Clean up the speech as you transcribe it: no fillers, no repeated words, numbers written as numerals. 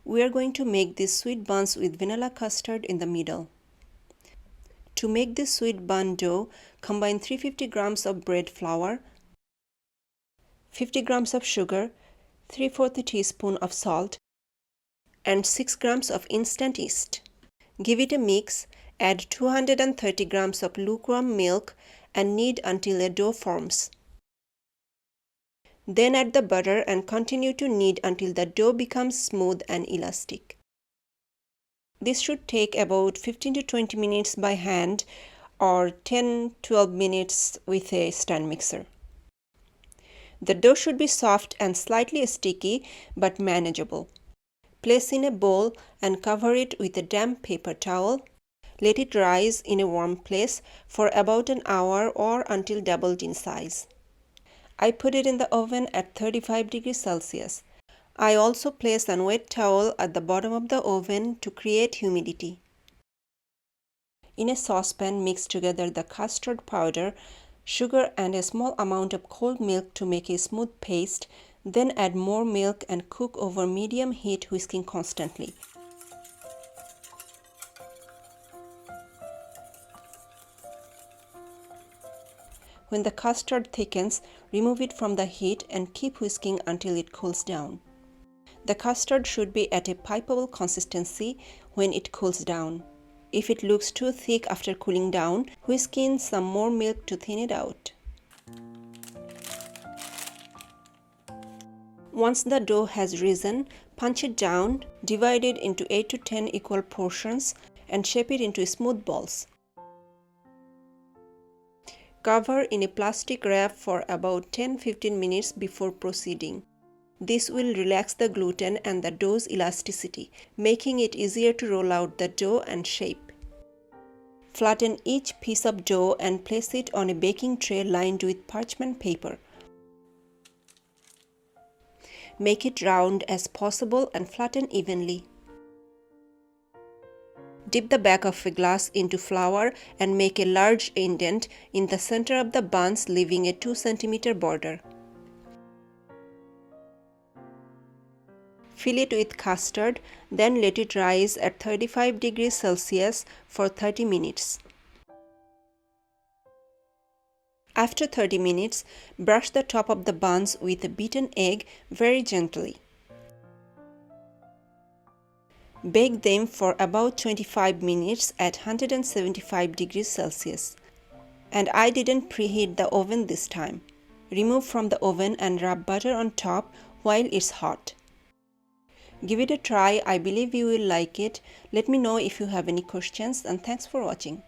We are going to make these sweet buns with vanilla custard in the middle. To make this sweet bun dough, combine 350 grams of bread flour, 50 grams of sugar, 3/4 teaspoon of salt, and 6 grams of instant yeast. Give it a mix, add 230 grams of lukewarm milk and knead until a dough forms. Then add the butter and continue to knead until the dough becomes smooth and elastic. This should take about 15 to 20 minutes by hand or 10-12 minutes with a stand mixer. The dough should be soft and slightly sticky but manageable. Place in a bowl and cover it with a damp paper towel. Let it rise in a warm place for about an hour or until doubled in size. I put it in the oven at 35 degrees Celsius. I also place a wet towel at the bottom of the oven to create humidity. In a saucepan, mix together the custard powder, sugar and a small amount of cold milk to make a smooth paste. Then add more milk and cook over medium heat, whisking constantly. When the custard thickens, remove it from the heat and keep whisking until it cools down. The custard should be at a pipable consistency when it cools down. If it looks too thick after cooling down, whisk in some more milk to thin it out. Once the dough has risen, punch it down, divide it into 8 to 10 equal portions, and shape it into smooth balls. Cover in a plastic wrap for about 10-15 minutes before proceeding. This will relax the gluten and the dough's elasticity, making it easier to roll out the dough and shape. Flatten each piece of dough and place it on a baking tray lined with parchment paper. Make it round as possible and flatten evenly. Dip the back of a glass into flour and make a large indent in the center of the buns, leaving a 2 cm border. Fill it with custard, then let it rise at 35 degrees Celsius for 30 minutes. After 30 minutes, brush the top of the buns with a beaten egg very gently. Bake them for about 25 minutes at 175 degrees Celsius. And I didn't preheat the oven this time. Remove from the oven and rub butter on top while it's hot. Give it a try. I believe you will like it. Let me know if you have any questions, and thanks for watching.